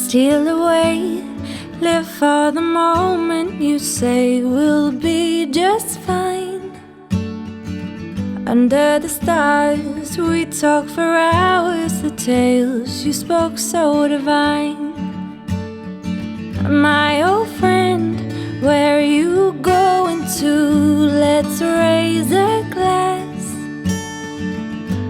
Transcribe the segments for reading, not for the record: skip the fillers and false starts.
steal away. Live for the moment, you say we'll be just fine. Under the stars, we talk for hours. The tales you spoke so divine. My old friend, where are you going to? Let's raise a glass.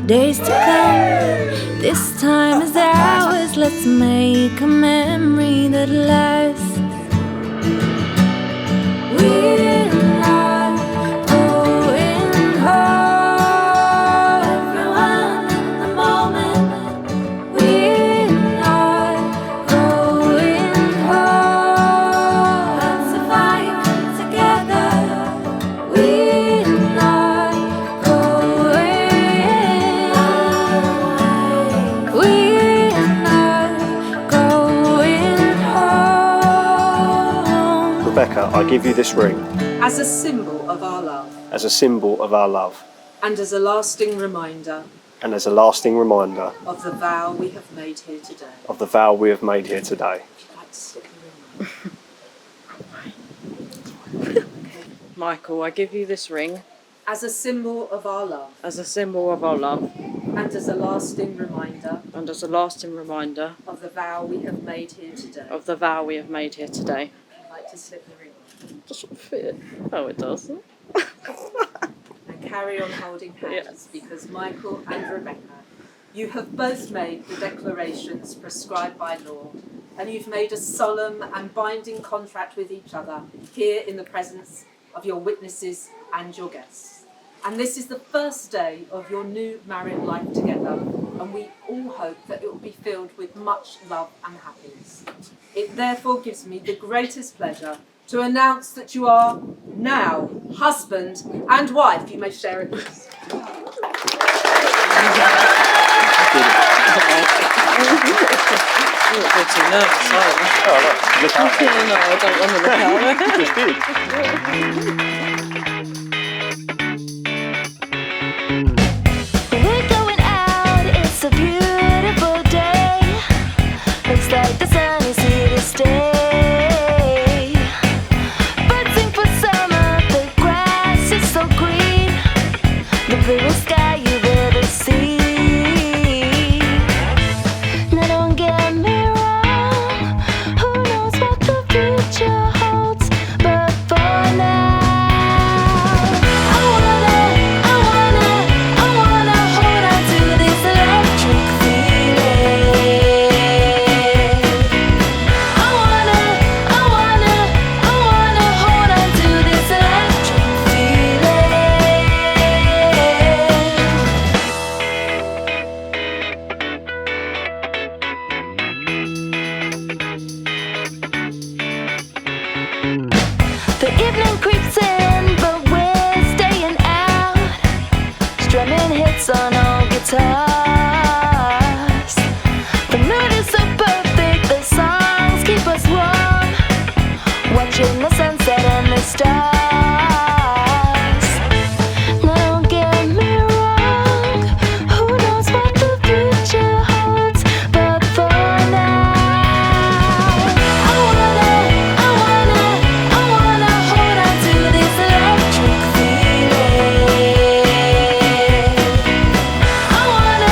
Days to come, this time is ours. Let's make a memory that lasts. We're not going home. Everyone in the moment. We're not going home. Let's survive together. We're not going home. We're not going home. Rebecca, I give you this ring as a symbol of our love as a symbol of our love and as a lasting reminder and as a lasting reminder of the vow we have made here today. of the vow we have made here today. I'd slip the ring on. Michael, I give you this ring As a symbol of our love as a symbol of our love and as a lasting reminder and as a lasting reminder of the vow we have made here today. of the vow we have made here today. I'd like to slip the ring on. Doesn't fit. Oh, it doesn't. And carry on holding hands, Yes. because Michael and Rebecca, you have both made the declarations prescribed by law, and you've made a solemn and binding contract with each other here in the presence of your witnesses and your guests. And this is the first day of your new married life together, and we all hope that it will be filled with much love and happiness. It therefore gives me the greatest pleasure to announce that you are now husband and wife. You may share it with us. You look a bit too nervous, aren't you? Oh, look out there. No, I don't want to look out. Just did. We're going out, it's a beautiful day. Looks like the sun is here to stay. Buzzing for summer, the grass is so green. The bluest sky you've ever seen. Now don't get me wrong, who knows what the future holds, but for now I wanna hold on to this electric feeling. I wanna hold on to this electric feeling. The evening creeps in, but we're staying out, strumming hits on old guitars. The mood is so perfect, the songs keep us warm, watching the sunset and the stars. Now don't get me wrong, who knows what the future holds, but for now I wanna hold on to this electric feeling. I wanna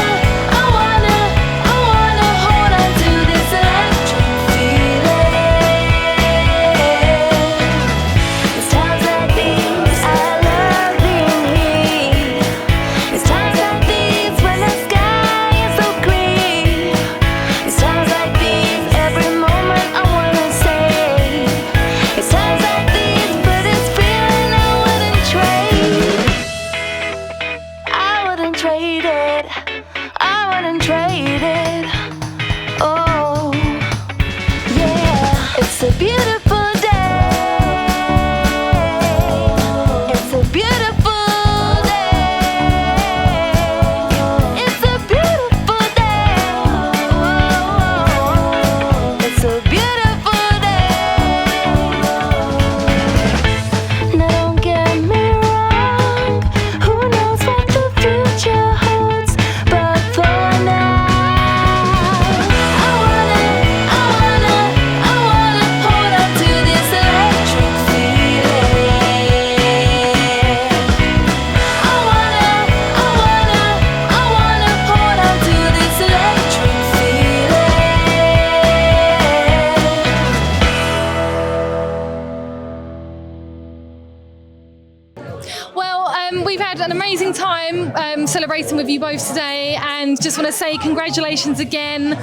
time celebrating with you both today, and just want to say congratulations again.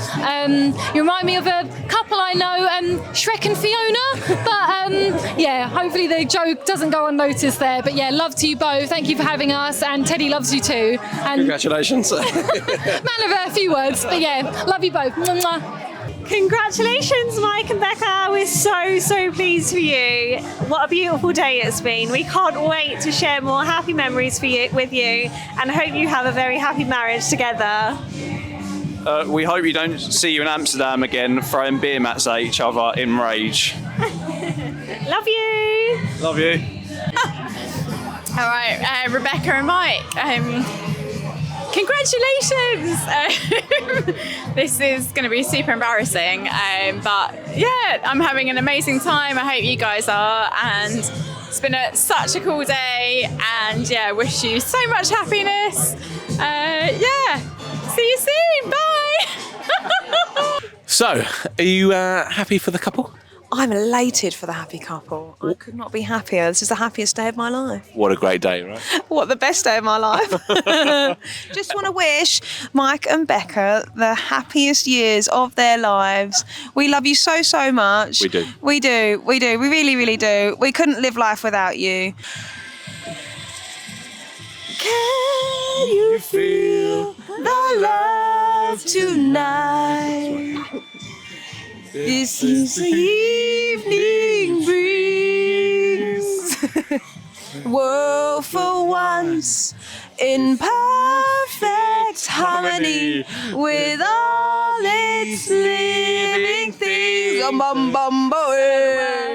You remind me of a couple I know, Shrek and Fiona, but yeah, hopefully the joke doesn't go unnoticed there. But yeah, love to you both. Thank you for having us, and Teddy loves you too. And Congratulations. man of a few words, but yeah, love you both. Mwah. Congratulations, Mike and Becca. We're so pleased for you. What a beautiful day it's been. We can't wait to share more happy memories with you, and hope you have a very happy marriage together. We hope you don't see you in Amsterdam again throwing beer mats at each other in rage. Love you. Love you. All right, Rebecca and Mike. Congratulations! This is going to be super embarrassing, but yeah, I'm having an amazing time. I hope you guys are, and it's been such a cool day. And yeah, wish you so much happiness. Yeah, see you soon. Bye. So, are you happy for the couple? I'm elated for the happy couple. I could not be happier. This is the happiest day of my life. What a great day, right? What the best day of my life. Just want to wish Mike and Becca the happiest years of their lives. We love you so much. We do. We do. We really do. We couldn't live life without you. Can you feel the love tonight? This is the evening breeze. World for once in perfect harmony with all its living things. Bum bum boy.